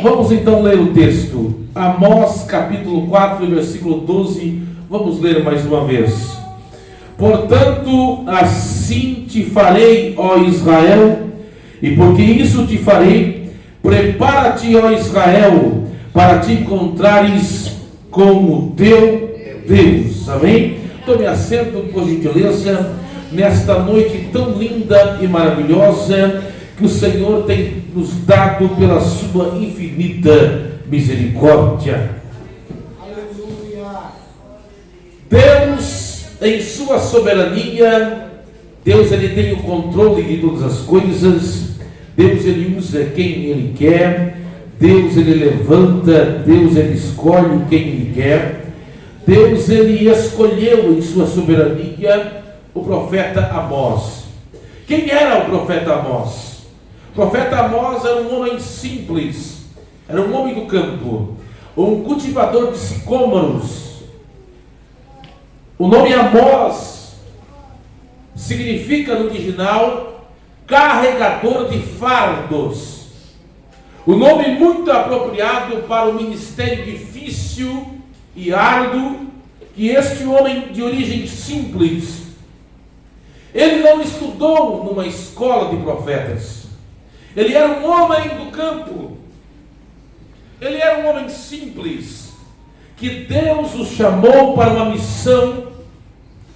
Vamos então ler o texto. Amós capítulo 4, versículo 12. Vamos ler mais uma vez. Portanto, assim te farei, ó Israel, e porque isso te farei, prepara-te, ó Israel, para te encontrares com o teu Deus. Amém? Tome assento, por gentileza, nesta noite tão linda e maravilhosa que o Senhor tem nos dado pela sua infinita misericórdia. Aleluia. Deus, em sua soberania, Deus ele tem o controle de todas as coisas. Deus ele usa quem ele quer. Deus ele levanta, Deus ele escolhe quem ele quer. Deus ele escolheu em sua soberania o profeta Amós. Quem era o profeta Amós? O profeta Amós era um homem simples, era um homem do campo, um cultivador de sicômoros. O nome Amós significa no original carregador de fardos. O nome muito apropriado para o ministério difícil e árduo que este homem de origem simples, ele não estudou numa escola de profetas. Ele era um homem do campo. Ele era um homem simples, que Deus o chamou para uma missão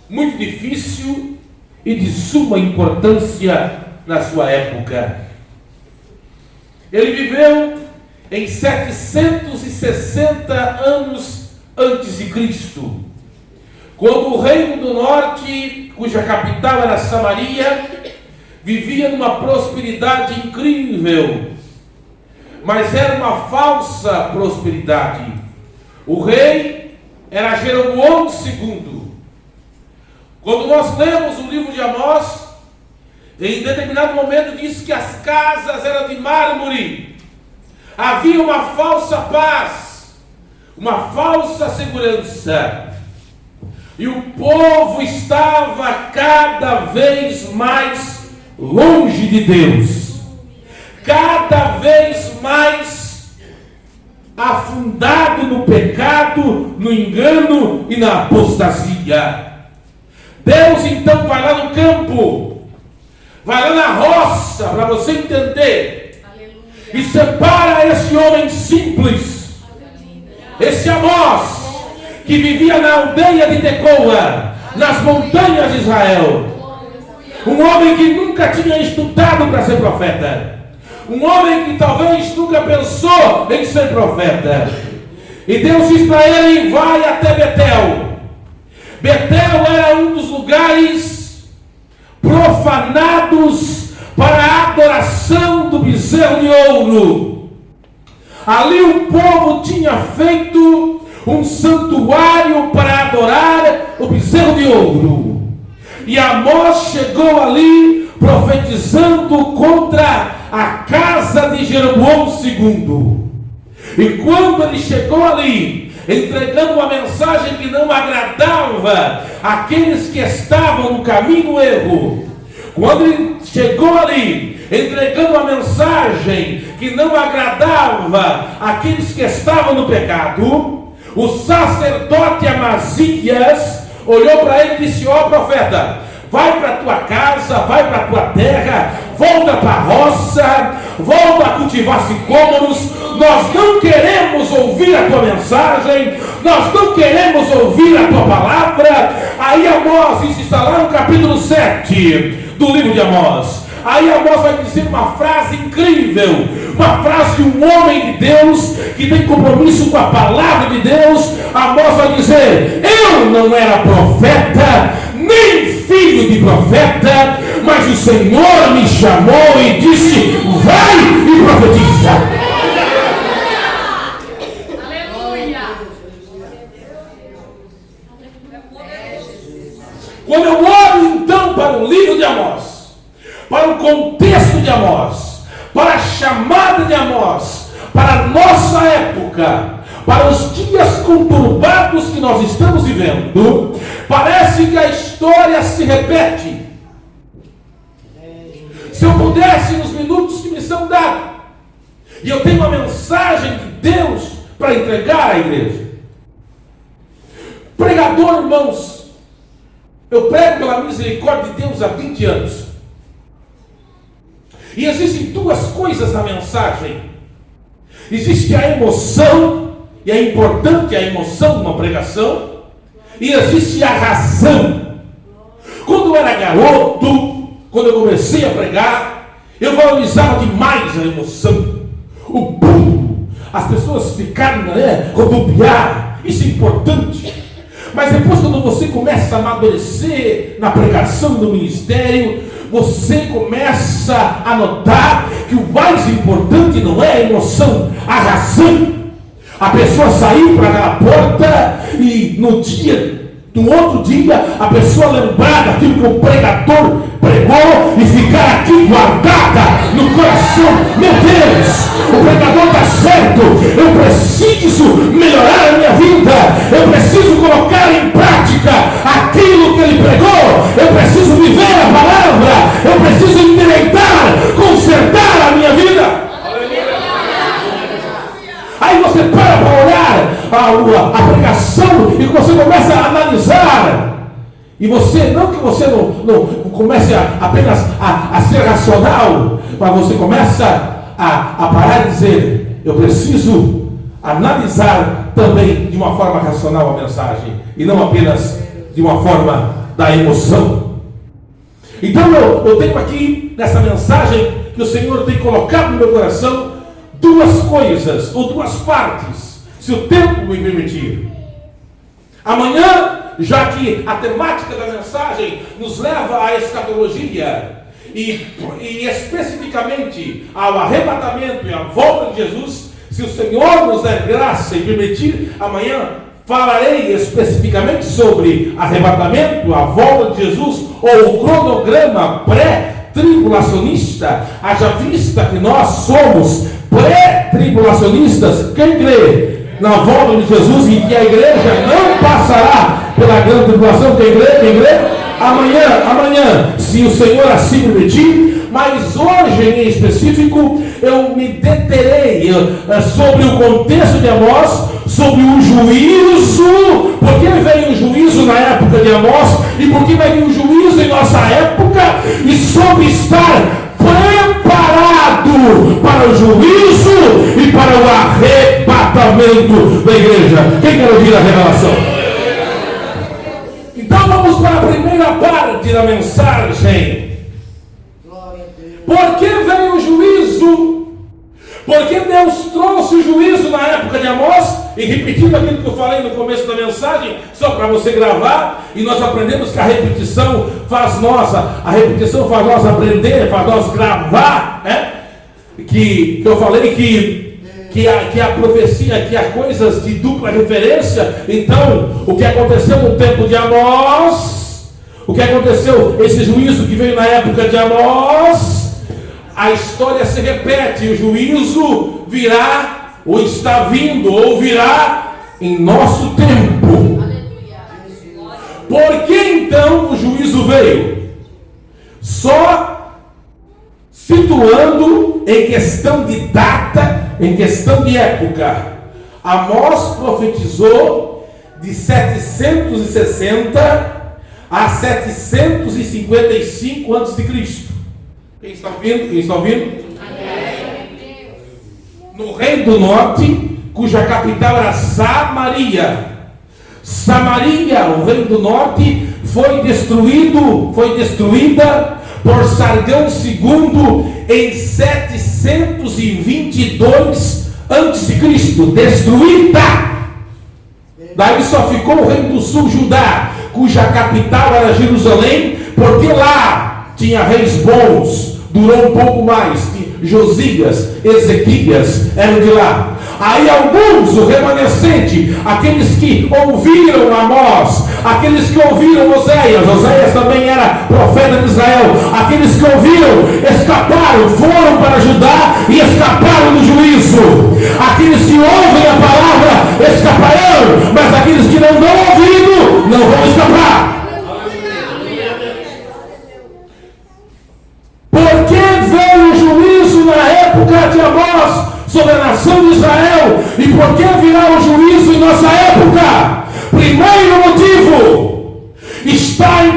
muito difícil e de suma importância na sua época. Ele viveu em 760 anos antes de Cristo, quando o reino do norte, cuja capital era Samaria, vivia numa prosperidade incrível, mas era uma falsa prosperidade. O rei era Jeroboão II. Quando nós lemos o livro de Amós, em determinado momento diz que as casas eram de mármore, havia uma falsa paz, uma falsa segurança, e o povo estava cada vez mais longe de Deus, cada vez mais afundado no pecado, no engano e na apostasia. Deus então vai lá no campo, vai lá na roça, para você entender. Aleluia. E separa esse homem simples, esse Amós, que vivia na aldeia de Tecoa, nas montanhas de Israel. Um homem que nunca tinha estudado para ser profeta. Um homem que talvez nunca pensou em ser profeta. E Deus diz para ele: vai até Betel. Betel era um dos lugares profanados para a adoração do bezerro de ouro. Ali o povo tinha feito um santuário para adorar o bezerro de ouro. E Amós chegou ali profetizando contra a casa de Jeroboão II. E quando ele chegou ali, entregando uma mensagem que não agradava àqueles que estavam no caminho do erro, quando ele chegou ali, entregando uma mensagem que não agradava àqueles que estavam no pecado, o sacerdote Amazias olhou para ele e disse: ó profeta, vai para a tua casa, vai para a tua terra, volta para a roça, volta a cultivar sicômoros. Nós não queremos ouvir a tua mensagem, nós não queremos ouvir a tua palavra. Aí Amós, isso está lá no capítulo 7 do livro de Amós. Aí Amós vai dizer uma frase incrível, uma frase de um homem de Deus que tem compromisso com a palavra de Deus. Amós vai dizer: eu não era profeta, nem filho de profeta, mas o Senhor me chamou e disse: vai e profetiza. Aleluia. Quando eu olho então para o livro de Amós, para o contexto de Amós, para a chamada de Amós, para a nossa época, para os dias conturbados que nós estamos vivendo, parece que a história se repete. Se eu pudesse, nos minutos que me são dados, E eu tenho uma mensagem de Deus para entregar à igreja. Pregador, irmãos, eu prego pela misericórdia de Deus há 20 anos. E existem duas coisas na mensagem. Existe a emoção, e é importante a emoção de uma pregação, e existe a razão. Quando eu era garoto, quando eu comecei a pregar, eu valorizava demais a emoção, o boom, as pessoas ficaram, rodopiar, isso é importante. Mas depois, quando você começa a amadurecer na pregação do ministério, você começa a notar que o mais importante não é a emoção, a razão. A pessoa sair para aquela porta e no outro dia, a pessoa lembrar daquilo que o pregador pregou e ficar aqui guardada no coração. Meu Deus, o pregador está certo, eu preciso melhorar a minha vida, eu preciso colocar em prática aquilo que ele pregou, eu preciso viver a palavra, eu preciso endireitar, consertar a minha vida. Aí você para olhar a pregação e você começa a analisar. E você, não que você não comece apenas a ser racional, mas você começa a parar e dizer: eu preciso analisar também de uma forma racional a mensagem, e não apenas de uma forma da emoção. Então eu tenho aqui nessa mensagem que o Senhor tem colocado no meu coração duas coisas, ou duas partes, se o tempo me permitir. Amanhã, já que a temática da mensagem nos leva à escatologia, e especificamente ao arrebatamento e à volta de Jesus, se o Senhor nos der graça e permitir, amanhã falarei especificamente sobre arrebatamento, a volta de Jesus, ou o cronograma pré-tribulacionista, haja vista que nós somos pré-tribulacionistas. Quem crê na volta de Jesus e que a igreja não passará pela grande tribulação? Quem crê? Amanhã, se o Senhor assim permitir. Mas hoje em específico eu me deterei sobre o contexto de Amós, sobre o juízo, porque veio o juízo na época de Amós e porque vai vir o juízo em nossa época, e sobre estar preparado para o juízo e para o arrebatamento da igreja. Quem quer ouvir a revelação? Então vamos para a primeira parte da mensagem. Por que veio o juízo? Porque Deus trouxe o juízo na época de Amós, e repetindo aquilo que eu falei no começo da mensagem, só para você gravar, e nós aprendemos que a repetição faz nós aprender, faz nós gravar, né? Que eu falei que a profecia, que há coisas de dupla referência. Então, o que aconteceu no tempo de Amós, o que aconteceu, esse juízo que veio na época de Amós, a história se repete, o juízo virá, ou está vindo, ou virá em nosso tempo. Por que então o juízo veio? Só situando em questão de data, em questão de época. Amós profetizou de 760 a 755 a.C. Quem está ouvindo? No Reino do Norte, cuja capital era Samaria. Samaria, o Reino do Norte, foi destruída por Sargão II em 722 a.C. Destruída. Daí só ficou o Reino do Sul, Judá, cuja capital era Jerusalém, porque lá tinha reis bons. Durou um pouco mais. Josias, Ezequias eram de lá. Aí alguns, o remanescente, aqueles que ouviram Amós, aqueles que ouviram Oséias também era profeta de Israel, aqueles que ouviram, escaparam, foram para Judá e escaparam do juízo. Aqueles que ouvem a palavra escaparão, mas aqueles que não dão ouvido não vão escapar. Por que veio o juízo na época de Amós nação de Israel. E por que virá o juízo em nossa época? Primeiro motivo está em 1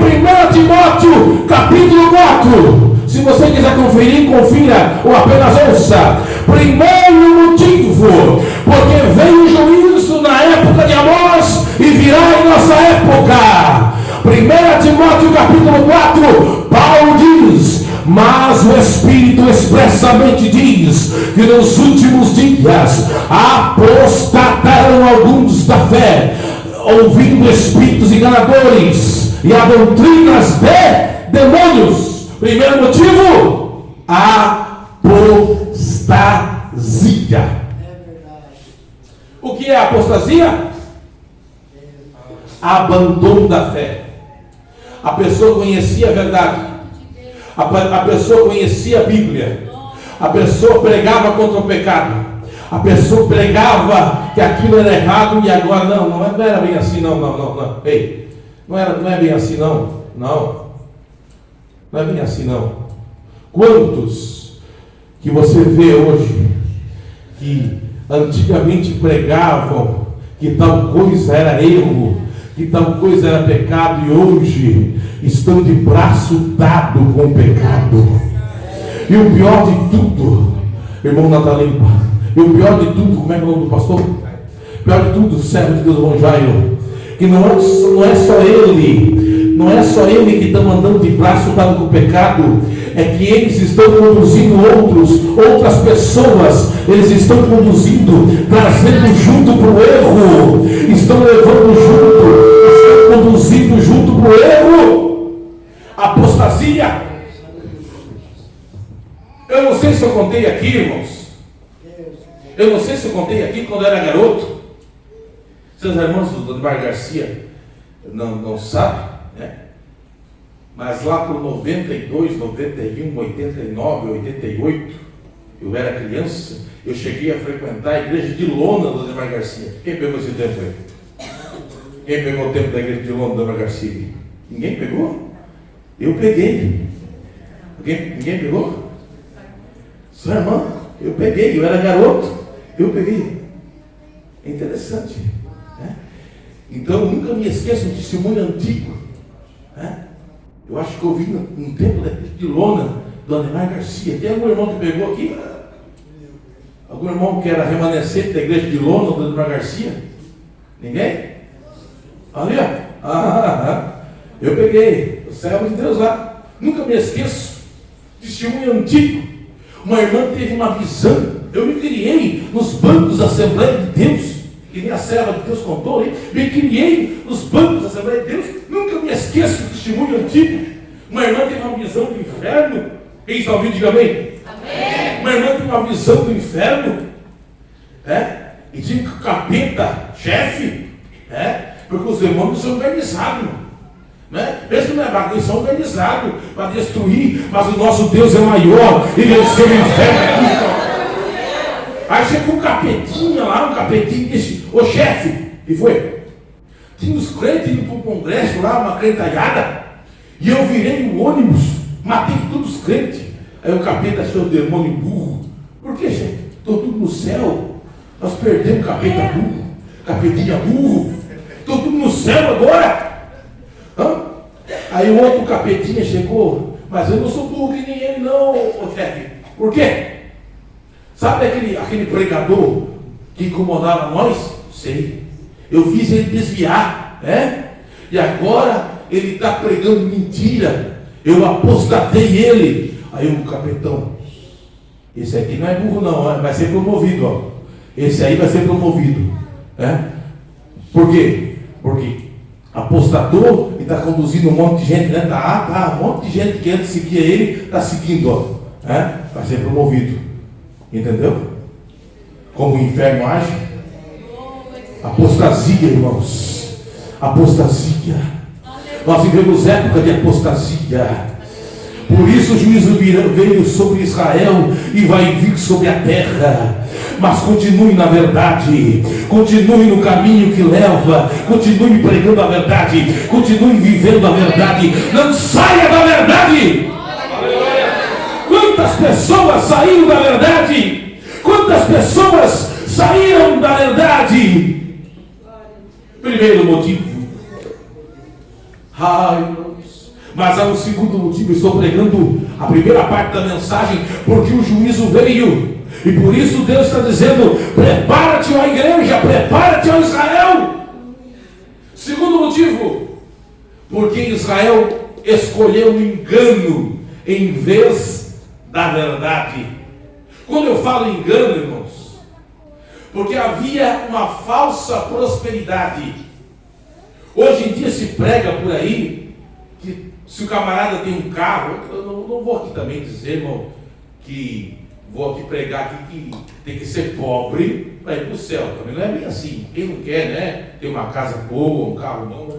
Timóteo capítulo 4. Se você quiser conferir, confira ou apenas ouça. Primeiro motivo, porque veio juízo na época de Amós e virá em nossa época. 1 Timóteo capítulo 4, Paulo diz: mas o Espírito expressamente diz que nos últimos dias apostatarão alguns da fé, ouvindo espíritos enganadores e a doutrinas de demônios. Primeiro motivo, apostasia. O que é apostasia? Abandono da fé. A pessoa conhecia a verdade, a pessoa conhecia a Bíblia, a pessoa pregava contra o pecado, a pessoa pregava que aquilo era errado e agora não era bem assim, não. Ei, não é bem assim, não é bem assim, não. Quantos que você vê hoje que antigamente pregavam que tal coisa era erro, que tal coisa era pecado, e hoje estão de braço dado com o pecado? E o pior de tudo, irmão Natalimpa, e o pior de tudo, como é que é o nome do pastor? O pior de tudo, servo de Deus, João Jairo, que não é só ele que está mandando de braço dado com o pecado, é que eles estão conduzindo outras pessoas, eles estão conduzindo, trazendo junto para o erro, estão levando junto, estão conduzindo junto para o erro. Apostasia. Eu não sei se eu contei aqui, irmãos, quando eu era garoto. Seus irmãos do Ademar Garcia não sabem, né? Mas lá por 92, 91, 89, 88, eu era criança, eu cheguei a frequentar a igreja de Lona do Ademar Garcia. Quem pegou esse tempo aí? Quem pegou o tempo da igreja de Lona do Ademar Garcia? Ninguém pegou? Eu peguei. Ninguém pegou? Sua irmã, eu peguei, eu era garoto, eu peguei. É interessante, né? Então eu nunca me esqueço de um testemunho antigo, né? Eu acho que eu vi num tempo de Lona, do Ademar Garcia. Tem algum irmão que pegou aqui? Algum irmão que era remanescente da igreja de Lona, do Ademar Garcia? Ninguém? Ali, ó. Eu peguei, o servo de Deus lá. Nunca me esqueço. Testemunho antigo. Uma irmã teve uma visão. Eu me criei nos bancos da Assembleia de Deus, que nem a serva de Deus contou, hein? Me criei nos bancos da Assembleia de Deus. Nunca me esqueço do testemunho antigo. Uma irmã teve uma visão do inferno. Quem está ouvindo, diga amém. Amém. Uma irmã teve uma visão do inferno, e tinha que o capeta, chefe, porque os demônios são organizados, né? Mesmo não é bagunça, são organizados para destruir, mas o nosso Deus é maior, ele venceu o inferno. Aí chegou um capetinha lá, e disse: ô chefe, e foi? Tinha os crentes indo para o congresso lá, uma crentalhada, e eu virei o ônibus, matei todos os crentes. Aí o capeta achou o demônio burro. Por que, chefe? Estou tudo no céu, nós perdemos o capeta burro, capetinha burro, estou tudo no céu agora. Aí o outro capetinha chegou: mas eu não sou burro que nem ele não, ô chefe. Por quê? Sabe aquele pregador que incomodava nós? Sei. Eu fiz ele desviar, e agora ele está pregando mentira. Eu apostatei ele. Aí o capetão: esse aqui não é burro não, vai ser promovido, ó. Esse aí vai ser promovido, Por quê? Porque apostatou e está conduzindo um monte de gente, um monte de gente que antes seguia ele, está seguindo, ó, vai ser promovido. Entendeu? Como o inferno age? Apostasia, irmãos. Apostasia. Nós vivemos época de apostasia. Por isso o juízo veio sobre Israel e vai vir sobre a terra. Mas continue na verdade, continue no caminho que leva, continue pregando a verdade, continue vivendo a verdade, não saia da verdade. Quantas pessoas saíram da verdade? Quantas pessoas saíram da verdade? Primeiro motivo. Ai, irmãos. Mas há um segundo motivo. Estou pregando a primeira parte da mensagem porque o juízo veio. E por isso Deus está dizendo: prepara-te, ó igreja, prepara-te, ó Israel. Segundo motivo, porque Israel escolheu o engano em vez da verdade. Quando eu falo engano, irmãos, porque havia uma falsa prosperidade. Hoje em dia se prega por aí que se o camarada tem um carro, eu não vou aqui também dizer, irmão, que vou aqui pregar aqui que tem que ser pobre para ir para o céu. Também não é bem assim. Quem não quer, né? Ter uma casa boa, um carro bom.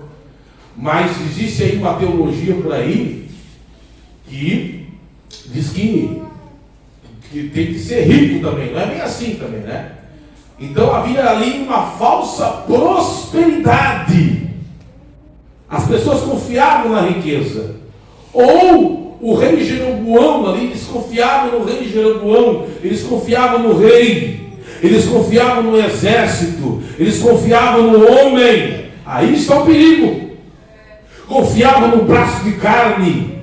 Mas existe aí uma teologia por aí que diz que tem que ser rico também. Não é bem assim também, né? Então havia ali uma falsa prosperidade. As pessoas confiavam na riqueza. Ou o rei Jeroboão ali, eles confiavam no rei Jeroboão, eles confiavam no rei, eles confiavam no exército, eles confiavam no homem. Aí está o perigo. Confiavam no braço de carne.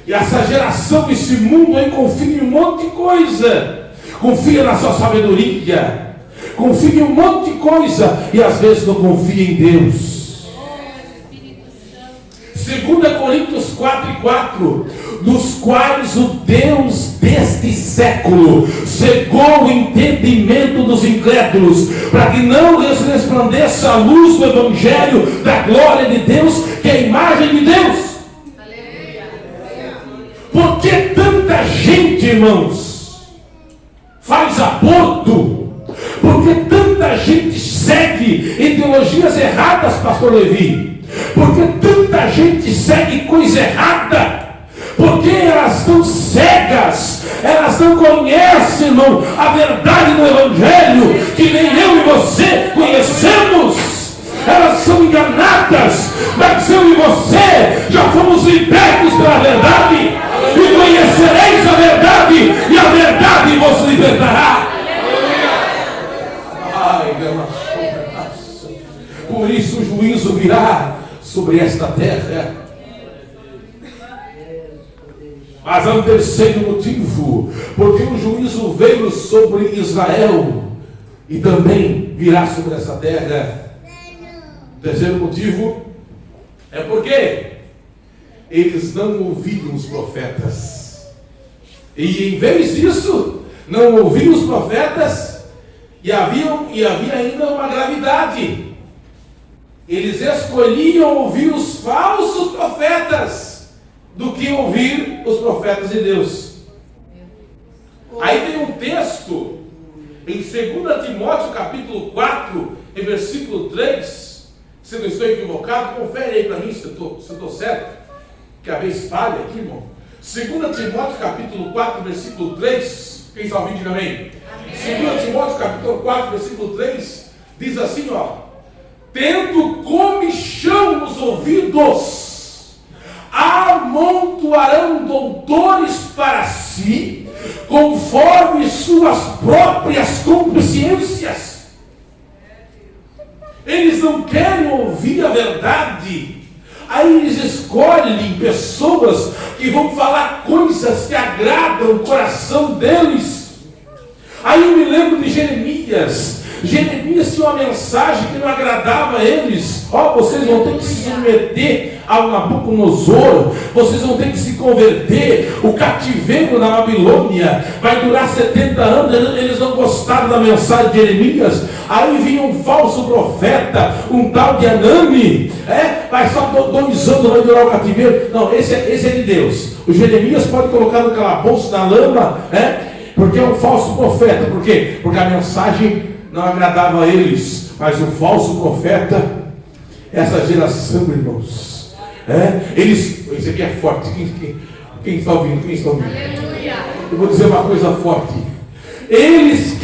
E essa geração, esse mundo aí confia em um monte de coisa. Confia na sua sabedoria, confia em um monte de coisa e às vezes não confia em Deus. 2 Coríntios 4:4, dos quais o Deus deste século cegou o entendimento dos incrédulos, para que não lhes resplandeça a luz do Evangelho da glória de Deus, que é a imagem de Deus. Por que tanta gente, irmãos, faz aborto? Por que tanta gente segue ideologias erradas, pastor Levi? Porque tanta gente segue coisa errada? Porque elas estão cegas, elas não conhecem, irmão, a verdade do Evangelho, que nem eu e você conhecemos. Elas são enganadas, mas eu e você já fomos libertos pela verdade, e conhecereis a verdade, e a verdade vos libertará. Ai, por isso o juízo virá sobre esta terra. Mas há um terceiro motivo, porque o juízo veio sobre Israel e também virá sobre essa terra. O terceiro motivo é porque eles não ouviram os profetas, e em vez disso não ouviram os profetas, e havia ainda uma gravidade. Eles escolhiam ouvir os falsos profetas do que ouvir os profetas de Deus. Aí tem um texto em 2 Timóteo capítulo 4, em versículo 3. Se eu não estou equivocado, confere aí para mim se eu estou certo, que a vez falha aqui, irmão. 2 Timóteo capítulo 4, versículo 3. Quem está ouvindo, diga amém. 2 Timóteo capítulo 4, versículo 3 diz assim, ó: tendo comichão nos ouvidos, amontoarão doutores para si, conforme suas próprias consciências. Eles não querem ouvir a verdade. Aí eles escolhem pessoas que vão falar coisas que agradam o coração deles. Aí eu me lembro de Jeremias. Jeremias tinha uma mensagem que não agradava a eles. Vocês vão ter que se submeter ao Nabucodonosor, vocês vão ter que se converter. O cativeiro na Babilônia vai durar 70 anos. Eles não gostaram da mensagem de Jeremias. Aí vinha um falso profeta, um tal de Anani, mas só 2 anos vai durar o cativeiro. Não, esse é de Deus. O Jeremias pode colocar no calabouço, na lama, porque é um falso profeta. Por quê? Porque a mensagem não agradava a eles. Mas o falso profeta, essa geração, irmãos, esse aqui é forte. Quem está ouvindo? Quem está ouvindo? Aleluia. Eu vou dizer uma coisa forte. Eles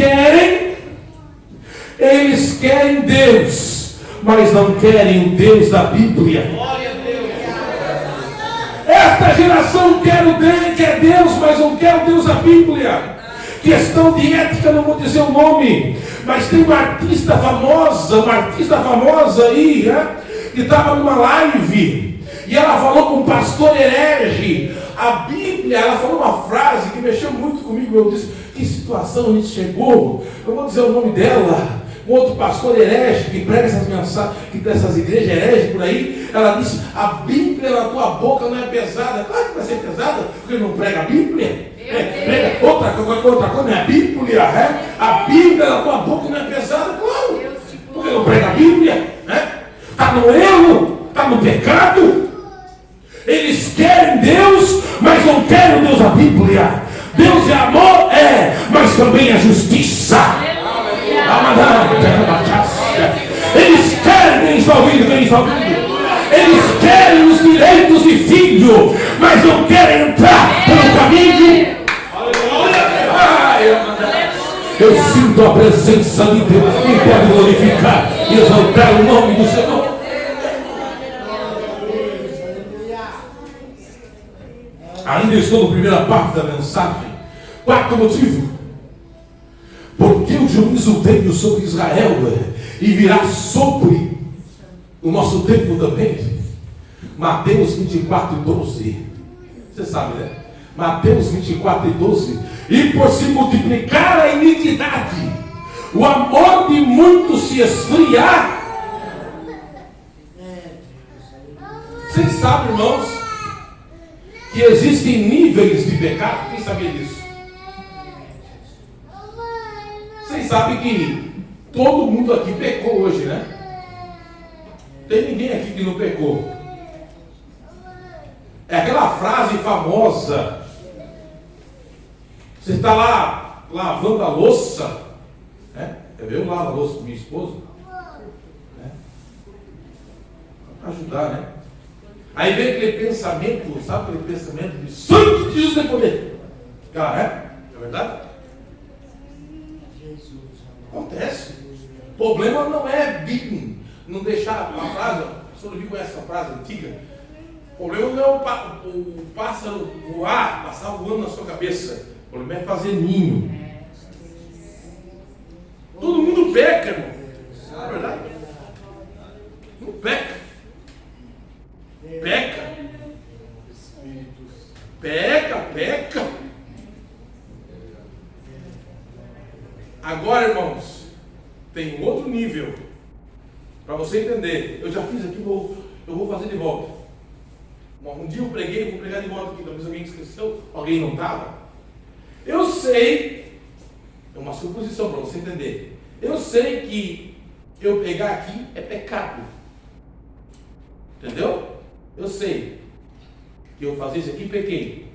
querem Deus, mas não querem o Deus da Bíblia. Glória a Deus. Esta geração quer Deus, mas não quer o Deus da Bíblia. Questão de ética, não vou dizer o nome, mas tem uma artista famosa aí, né? Que estava numa live, e ela falou com o pastor herege. A Bíblia, ela falou uma frase que mexeu muito comigo. Eu disse, que situação a gente chegou. Eu vou dizer o nome dela. Um outro pastor herege que prega essas mensagens, que tem essas igrejas hereges por aí, ela disse, a Bíblia na tua boca não é pesada. Claro que vai ser pesada, porque não prega a Bíblia. Prega outra coisa, não é a Bíblia. A Bíblia na tua boca não é pesada, claro. Porque não prega a Bíblia. Está no erro, está no pecado. Eles querem Deus, mas não querem Deus a Bíblia. Deus é amor, mas também é justiça. Eles querem, quem está ouvindo? Eles querem os direitos de filho, mas não querem entrar pelo caminho. Eu sinto a presença de Deus. Quem pode glorificar e exaltar o nome do Senhor? Ainda estou na primeira parte da mensagem. Quarto motivo: porque o juízo veio sobre Israel e virá sobre o nosso tempo também. Mateus 24 e 12. Você sabe, né? Mateus 24 e 12. E por se multiplicar a iniquidade, o amor de muitos se esfriar. Vocês sabem, irmãos, que existem níveis de pecado? Quem sabia disso? Vocês sabem que todo mundo aqui pecou hoje, né? Tem ninguém aqui que não pecou. É aquela frase famosa. Você está lá lavando a louça, né? Eu lavo a louça com minha esposa, né? Para ajudar, né? Aí vem aquele pensamento, sabe aquele pensamento de sangue de Jesus tem poder. Cara, é verdade? Acontece. O problema não é não deixar a frase, o senhor não conhece essa frase antiga? O problema não é o pássaro voar, passar voando na sua cabeça. O problema é fazer ninho. Todo mundo peca, irmão. Não é verdade? Não peca. Peca. Agora, irmãos, tem um outro nível. Para você entender. Eu já fiz aqui, eu vou fazer de volta. Um dia eu preguei, vou pregar de volta aqui. Talvez alguém esqueceu, alguém não estava. Eu sei, é uma suposição para você entender. Eu sei que eu pegar aqui é pecado. Entendeu? Eu sei que eu fazer isso aqui pequei.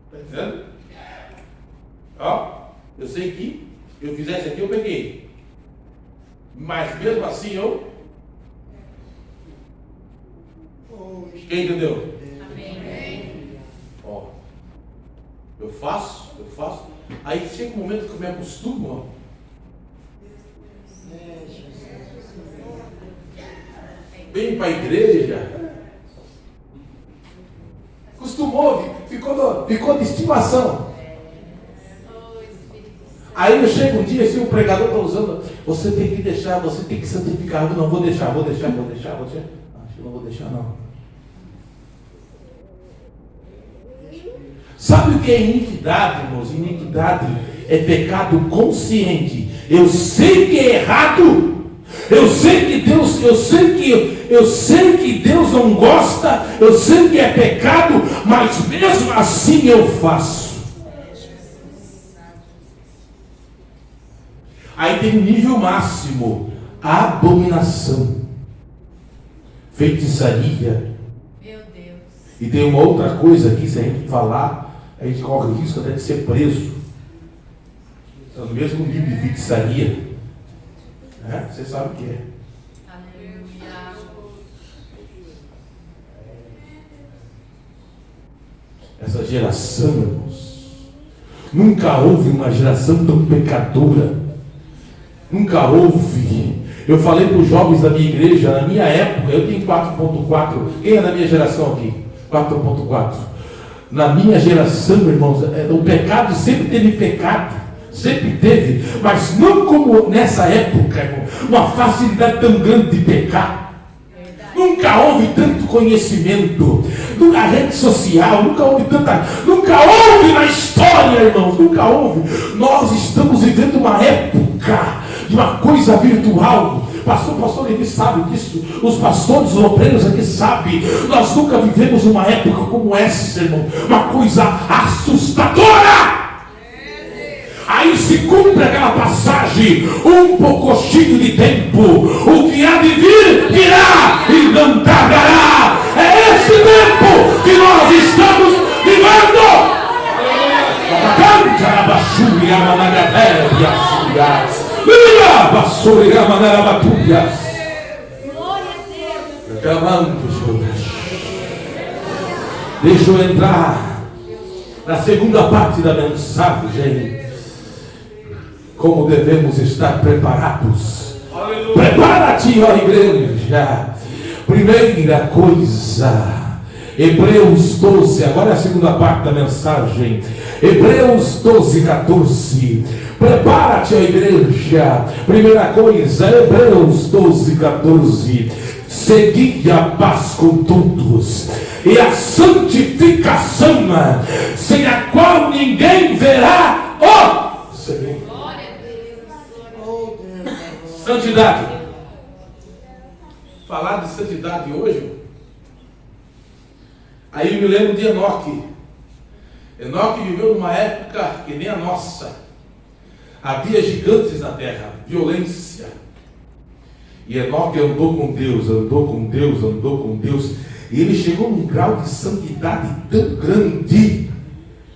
Está entendendo? Ó, eu sei que eu fizer isso aqui eu pequei. Mas mesmo assim eu. Quem entendeu? Amém. Ó, eu faço. Aí chega um momento que eu me acostumo. Vem para a igreja. Acostumou, ficou de estimação. Aí eu chego um dia, se o pregador está usando, você tem que deixar, você tem que santificar. Eu não vou deixar. Acho que eu não vou deixar, não. Sabe o que é iniquidade, irmãos? Iniquidade é pecado consciente. Eu sei que é errado. Eu sei que Deus não gosta. Eu sei que é pecado, mas mesmo assim eu faço. Aí tem o nível máximo: abominação, feitiçaria. Meu Deus. E tem uma outra coisa aqui, se a gente falar, a gente corre o risco até de ser preso. Então, no mesmo nível de feitiçaria, né? Você sabe o que é. Aleluia. Essa geração, irmãos, nunca houve uma geração tão pecadora. Nunca houve. Eu falei para os jovens da minha igreja, na minha época, eu tenho 4.4. Quem é da minha geração aqui? 4.4. Na minha geração, irmãos, o pecado sempre teve pecado. Sempre teve. Mas não como nessa época, irmão. Uma facilidade tão grande de pecar. Nunca houve tanto conhecimento. A rede social, nunca houve na história, irmãos. Nunca houve. Nós estamos vivendo uma época de uma coisa virtual. Pastor Levi sabe disso. Os pastores, os obreiros aqui sabem. Nós nunca vivemos uma época como essa, irmão. Uma coisa assustadora. Aí se cumpre aquela passagem, um pouquinho de tempo, o que há de vir, virá e não tardará. É esse tempo que nós estamos vivendo. Canta a basura, a managatéria, a basura, a managatéria. Deixa eu entrar na segunda parte da mensagem. Como devemos estar preparados. Aleluia. Prepara-te, ó igreja. Primeira coisa, Hebreus 12, agora é a segunda parte da mensagem. Hebreus 12, 14. Prepara-te, ó igreja. Primeira coisa, Hebreus 12, 14. Segui a paz com todos e a santificação, sem a qual ninguém verá o Senhor. Santidade. Falar de santidade hoje. Aí eu me lembro de Enoque. Enoque viveu numa época que nem a nossa. Havia gigantes na terra, violência. E Enoque andou com Deus, andou com Deus, andou com Deus. E ele chegou num grau de santidade tão grande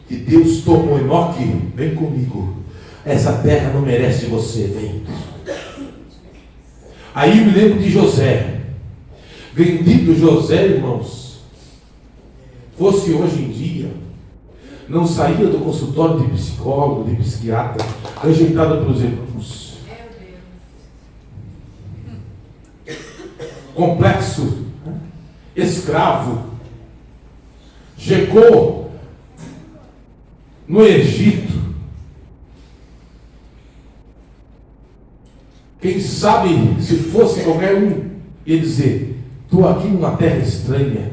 que Deus tomou Enoque. Vem comigo. Essa terra não merece você, vem. Aí eu me lembro de José. Bendito José, irmãos. Fosse hoje em dia, não saía do consultório de psicólogo, de psiquiatra, rejeitado pelos irmãos. Complexo, escravo. Chegou no Egito. Quem sabe, se fosse qualquer um, ia dizer: estou aqui numa terra estranha.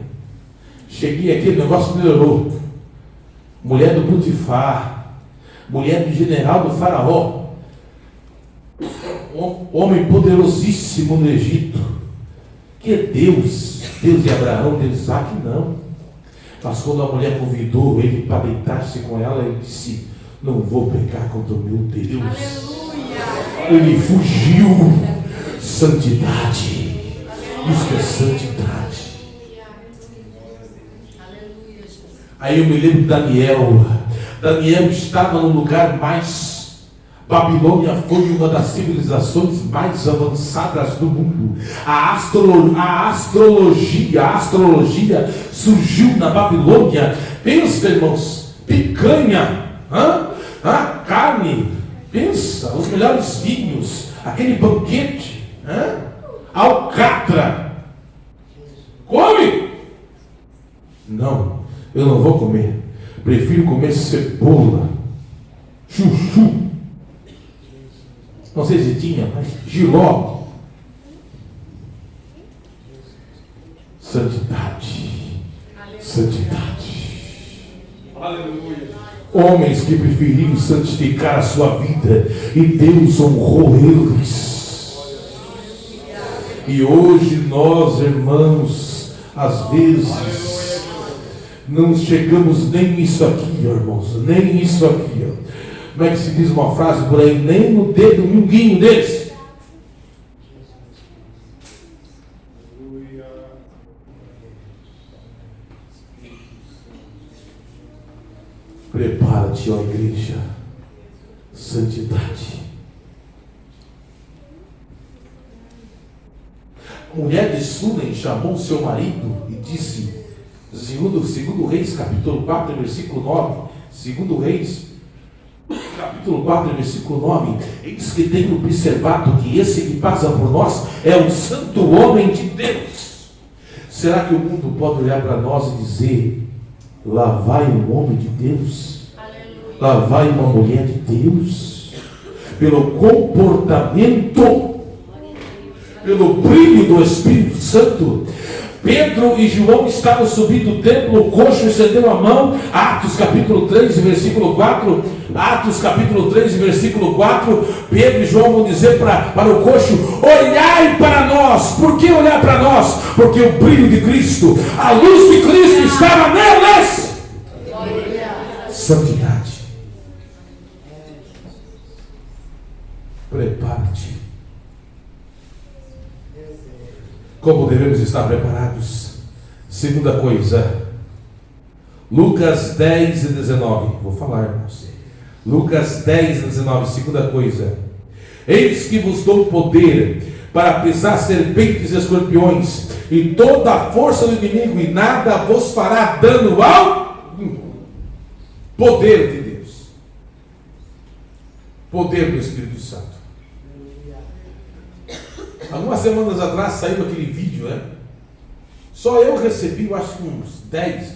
Cheguei aqui, o negócio melhorou. Mulher do Potifar, mulher do general do faraó, homem poderosíssimo no Egito. Que Deus de Abraão, Deus de Isaac, não. Mas quando a mulher convidou ele para deitar-se com ela, ele disse: não vou pecar contra o meu Deus. Aleluia. Ele fugiu. Santidade. Isso é santidade. Aí eu me lembro de Daniel. Daniel estava no lugar mais. Babilônia foi uma das civilizações mais avançadas do mundo. A astrologia surgiu na Babilônia. Pensa, irmãos, picanha, carne. Pensa, os melhores vinhos, aquele banquete, alcatra. Come? Não, eu não vou comer. Prefiro comer cebola, chuchu. Não sei se tinha, mas giló. Santidade. Santidade. Aleluia. Homens que preferiram santificar a sua vida e Deus honrou eles. E hoje nós, irmãos, às vezes não chegamos nem nisso aqui, irmãos, nem isso aqui. Como é que se diz uma frase por aí? Nem no dedo minguinho deles. Prepara-te, ó igreja. Santidade. A mulher de Sunem chamou seu marido e disse, segundo Reis, capítulo 4, versículo 9, segundo Reis, capítulo 4, versículo 9, eis que tenho observado que esse que passa por nós é um santo homem de Deus. Será que o mundo pode olhar para nós e dizer, Lá vai um homem de Deus. Aleluia. Lá vai uma mulher de Deus. Pelo comportamento, pelo brilho do Espírito Santo. Pedro e João estavam subindo o templo, o coxo estendeu a mão. Atos capítulo 3, versículo 4. Atos capítulo 3, versículo 4. Pedro e João vão dizer para o coxo: olhai para nós. Por que olhar para nós? Porque o brilho de Cristo, a luz de Cristo estava neles. Santidade. Prepara-te. Como devemos estar preparados? Segunda coisa, Lucas 10 e 19. Vou falar, irmãos. Lucas 10 e 19. Segunda coisa: eis que vos dou poder para pisar serpentes e escorpiões e toda a força do inimigo, e nada vos fará dano ao poder de Deus. Poder do Espírito Santo. Algumas semanas atrás saiu aquele vídeo, né? Só eu recebi, eu acho que uns 10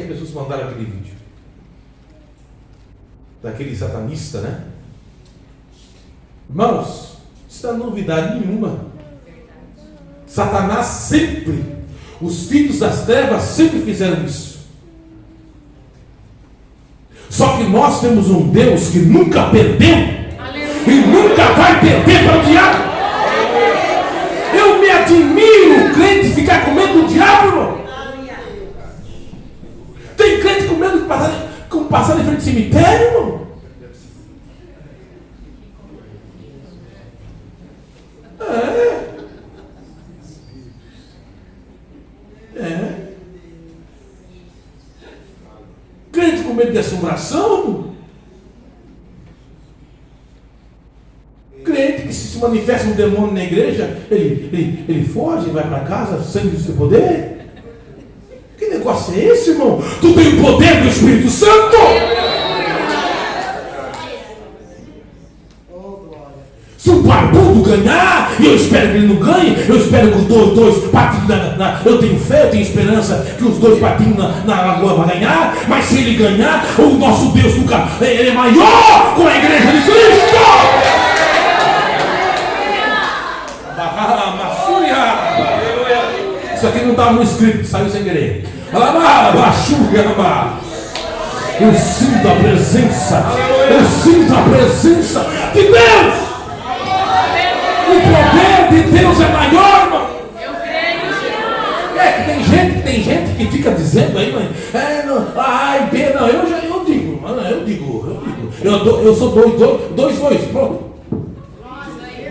pessoas mandaram aquele vídeo. Daquele satanista, né? Irmãos, isso não é novidade nenhuma. Satanás sempre, os filhos das trevas sempre fizeram isso. Só que nós temos um Deus que nunca perdeu e nunca vai perder para o diabo. Eu me admiro o crente ficar com medo do diabo, irmão. Tem crente com medo de passar em frente do cemitério, irmão. Crente com medo de assombração. Crente que se manifesta um demônio na igreja, ele foge, vai para casa sem o seu poder. Que negócio é esse, irmão? Tu tem o poder do Espírito Santo. Se o barbudo ganhar, e eu espero que ele não ganhe, eu espero que os dois patinhos eu tenho fé, eu tenho esperança que os dois patinhos na lagoa vão ganhar. Mas se ele ganhar, o nosso Deus nunca, ele é maior com a igreja de Cristo. Isso aqui não estava no script, saiu sem querer. Eu sinto a presença. Eu sinto a presença de Deus. O poder de Deus é maior, irmão. Eu creio. É que tem gente que fica dizendo aí, mãe, A e B, não, eu digo. Eu sou dois, pronto.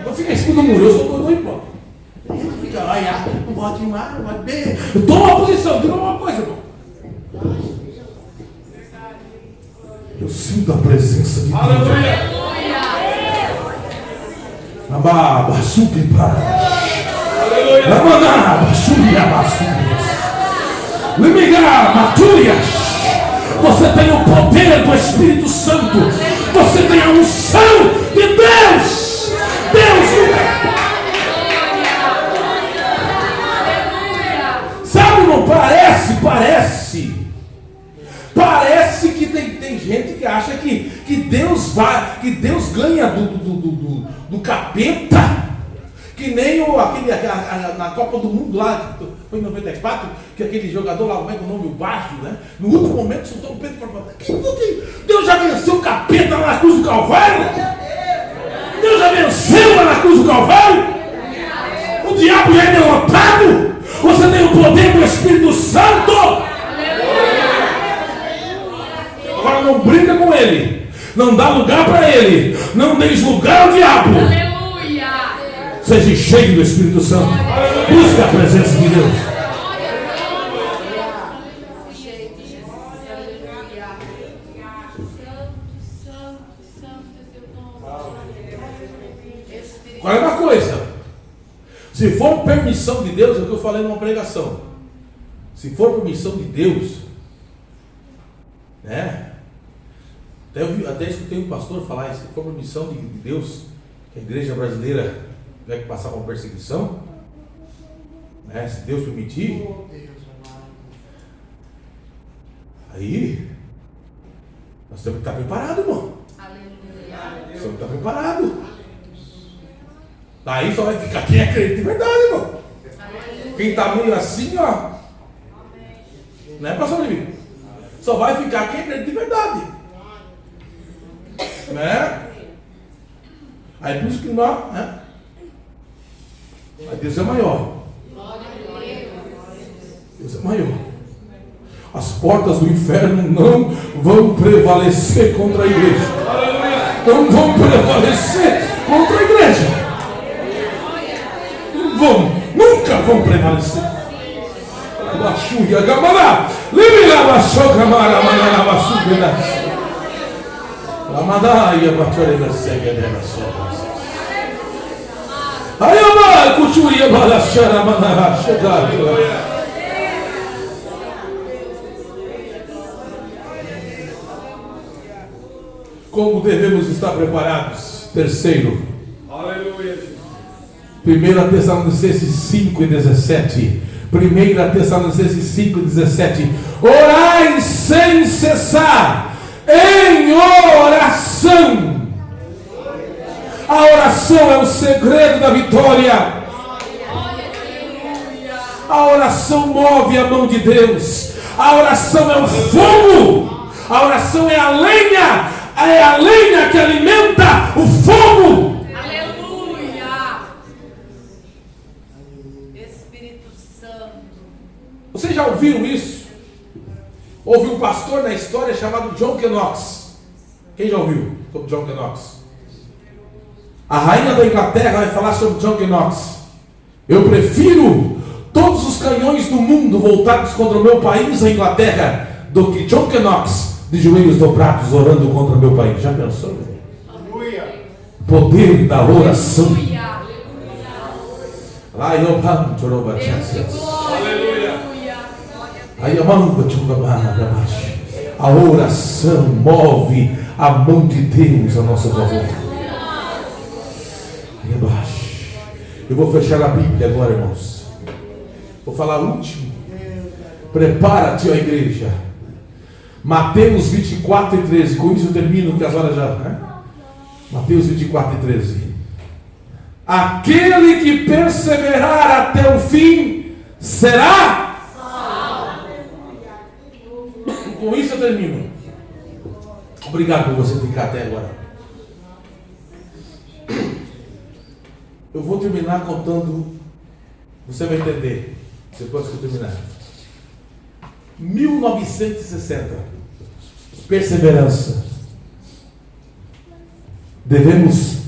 Não fica em cima do muro, eu sou dois, pronto. Fica lá, não pode ir lá, não pode B. Toma a posição, diga uma coisa, irmão. Eu sinto a presença de Deus. Aleluia. Você tem o poder do Espírito Santo. Você tem a unção de Deus. Sabe, irmão, parece que tem gente que acha que Deus ganha do capeta, que nem na Copa do Mundo lá, foi em 94, que aquele jogador lá, como é que é o nome, o Baixo, né? No último momento soltou o peito para falar: Deus já venceu o capeta lá na cruz do Calvário? Deus já venceu lá na cruz do Calvário? O diabo já é derrotado? Você tem o poder do Espírito Santo. Agora não brinca com ele. Não dá lugar para ele. Não deis lugar ao diabo. Aleluia. Seja cheio do Espírito Santo. Busca a presença de Deus. Agora é uma coisa. Se for permissão de Deus, é o que eu falei numa pregação. Se for permissão de Deus, né? Até escutei um pastor falar isso. Se for permissão de Deus, que a igreja brasileira vai passar uma perseguição, né? Se Deus permitir, Aí, nós temos que estar preparados, irmão. Aleluia. Nós temos que estar preparados. Daí só vai ficar quem acredita de verdade, irmão. Quem está meio assim, ó. Não é, pastor Olívio? Só vai ficar quem acredita de verdade. Né? Aí por isso que nós, né? Mas Deus é maior. Deus é maior. As portas do inferno não vão prevalecer contra a igreja. Não vão prevalecer contra a igreja. Não vão, nunca vão prevalecer. Baixuia, gamara, libera baixou, gamara, manana, baixuia, Ramadaia, baixoreira, segue dela, só. Aí, amar, cuchuria, balachara, manana, chegar. Como devemos estar preparados? Terceiro. Aleluia. 1 Tessalonicenses 5:17. 1 Tessalonicenses 5:17. Orai sem cessar, em oração. A oração é o segredo da vitória. A oração move a mão de Deus. A oração é o fogo. A oração é a lenha. É a lenha que alimenta o fogo. Aleluia. Espírito Santo. Vocês já ouviram isso? Houve um pastor na história chamado John Knox. Quem já ouviu sobre John Knox? A rainha da Inglaterra vai falar sobre John Knox. Eu prefiro todos os canhões do mundo voltados contra o meu país, a Inglaterra, do que John Knox de joelhos dobrados orando contra o meu país. Já pensou? Aleluia. Poder da oração. Aleluia. Lá eu banco, Aleluia. a oração move a mão de Deus a nosso favor. Aí abaixo. Eu vou fechar a Bíblia agora, irmãos. Vou falar o último. Prepara-te, ó igreja. Mateus 24:13. Com isso eu termino, que as horas já, né? Mateus 24:13. Aquele que perseverar até o fim será salvo. Com isso eu termino. Obrigado por você ficar até agora. Eu vou terminar contando. Você vai entender depois que eu terminar. 1960. Perseverança. Devemos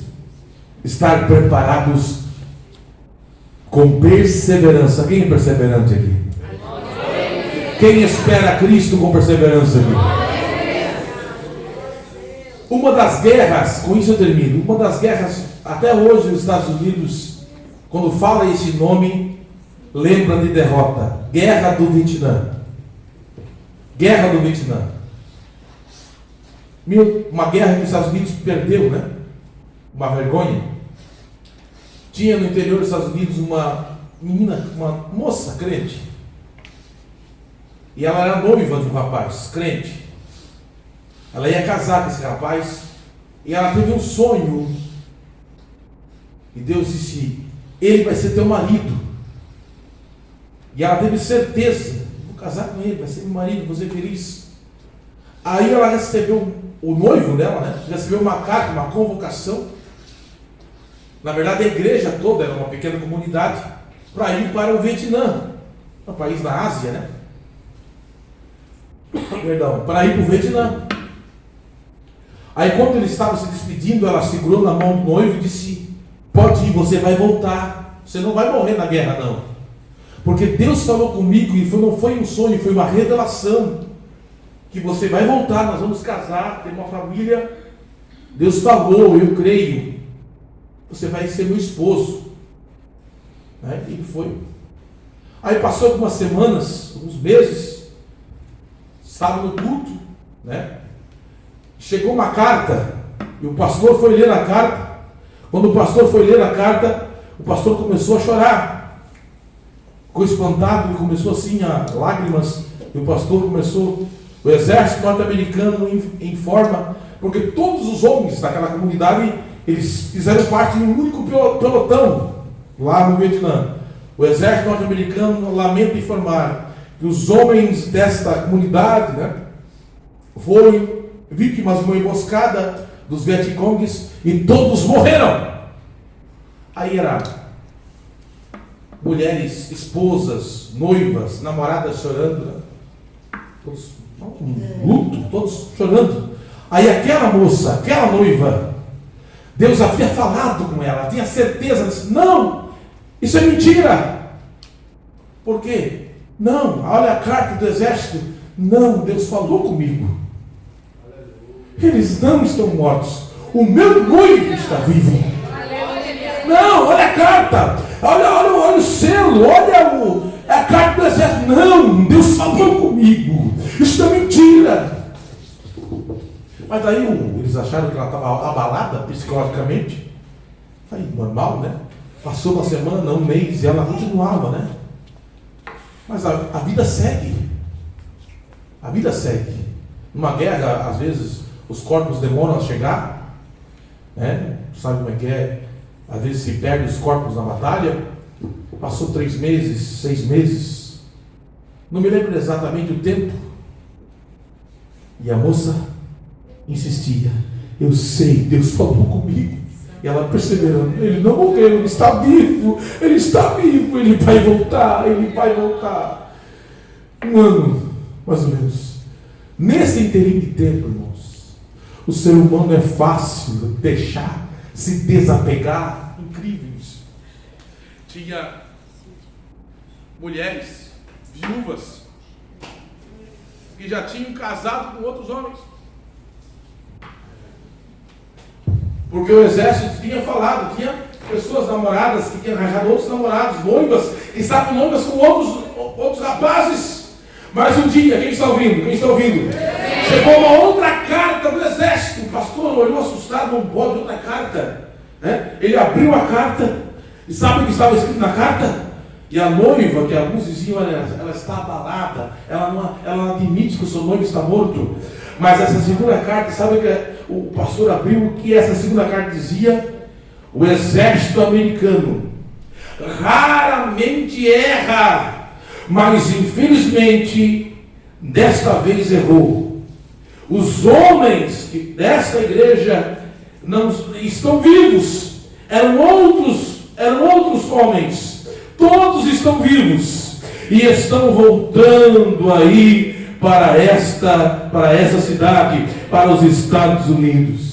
estar preparados com perseverança. Quem é perseverante aqui? Quem espera Cristo com perseverança aqui? Uma das guerras, com isso eu termino, uma das guerras, até hoje nos Estados Unidos, quando fala esse nome, lembra de derrota. Guerra do Vietnã. Guerra do Vietnã. Uma guerra que os Estados Unidos perdeu, né? Uma vergonha. Tinha no interior dos Estados Unidos uma menina, uma moça crente. E ela era noiva de um rapaz crente. Ela ia casar com esse rapaz. E ela teve um sonho. E Deus disse: ele vai ser teu marido. E ela teve certeza: vou casar com ele, vai ser meu marido, vou ser feliz. Aí ela recebeu, o noivo dela, né? Recebeu uma carta, uma convocação. Na verdade, a igreja toda era uma pequena comunidade para ir para o Vietnã, um país da Ásia, né? Perdão, para ir para o Vietnã. Aí, quando eles estavam se despedindo, ela segurou na mão do noivo e disse: pode ir, você vai voltar, você não vai morrer na guerra, não, porque Deus falou comigo e não foi um sonho, foi uma revelação, que você vai voltar, nós vamos casar, ter uma família. Deus falou, eu creio, você vai ser meu esposo, né? E foi. Aí passou algumas semanas, alguns meses, estava no culto, né? Chegou uma carta, e o pastor foi ler a carta. Quando o pastor foi ler a carta, o pastor começou a chorar, ficou espantado e começou assim a lágrimas, e o pastor começou O exército norte-americano informa, porque todos os homens daquela comunidade, eles fizeram parte de um único pelotão lá no Vietnã. O exército norte-americano lamenta informar que os homens desta comunidade, né, foram vítimas de uma emboscada dos Vietcongues e todos morreram. Aí era mulheres, esposas, noivas, namoradas chorando, né? Todos um luto, todos chorando. Aí aquela moça, aquela noiva, Deus havia falado com ela, tinha certeza, disse, não, isso é mentira. Por quê? Não, olha a carta do exército. Não, Deus falou comigo. Eles não estão mortos. O meu noivo está vivo. Não, olha a carta. Olha o selo. Olha a carta do exército. Não, Deus falou comigo. Isso é mentira. Mas aí eles acharam que ela estava abalada psicologicamente. Aí, normal, né? Passou uma semana, um mês e ela continuava, né? Mas a vida segue. A vida segue. Numa guerra, às vezes, os corpos demoram a chegar. Né? Sabe como é que é? Às vezes se perde os corpos na batalha. Passou 3 meses, 6 meses. Não me lembro exatamente o tempo. E a moça insistia. Eu sei, Deus falou comigo. E ela perseverando, ele não morreu, ele está vivo, ele vai voltar, ele vai voltar. 1 ano, mais ou menos. Nesse interim de tempo, irmãos, o ser humano é fácil deixar, se desapegar. Incrível isso. Tinha mulheres, viúvas, que já tinham casado com outros homens. Porque o exército tinha falado, tinha pessoas namoradas que tinham arranjado outros namorados, noivas, que estavam noivas com outros rapazes. Mas um dia, quem está ouvindo? Chegou uma outra carta do exército. O pastor olhou assustado, não pode, outra carta. Né? Ele abriu a carta, e sabe o que estava escrito na carta? E a noiva, que alguns diziam, ela está abalada, ela não admite que o seu noivo está morto. Mas essa segunda carta, sabe o que o pastor abriu? O que essa segunda carta dizia? O exército americano raramente erra, mas infelizmente desta vez errou. Os homens desta igreja não estão vivos, eram outros homens, todos estão vivos e estão voltando aí para essa cidade, para os Estados Unidos.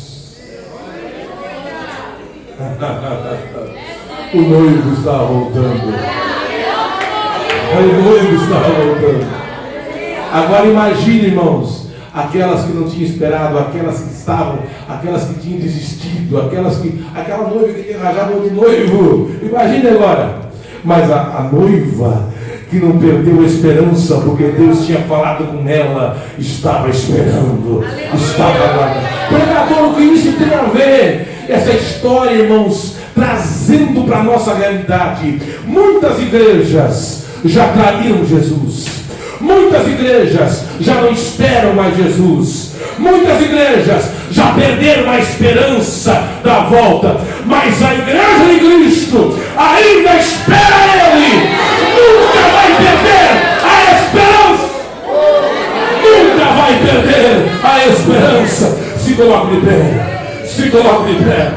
O noivo está voltando. O noivo está voltando. Agora imagine, irmãos, aquelas que não tinham esperado, aquelas que tinham desistido, aquela noiva que tinha arranjado outro noivo. Imagine agora. Mas a noiva que não perdeu a esperança, porque Deus tinha falado com ela, estava esperando, estava aguardando. Pregador, o que isso tem a ver? Essa história, irmãos, trazendo para a nossa realidade. Muitas igrejas já traíram Jesus, muitas igrejas já não esperam mais Jesus, muitas igrejas já perderam a esperança da volta, mas a igreja de Cristo ainda espera Ele. Nunca vai perder a esperança. Nunca vai perder a esperança. Se coloque de pé. Se coloque de pé.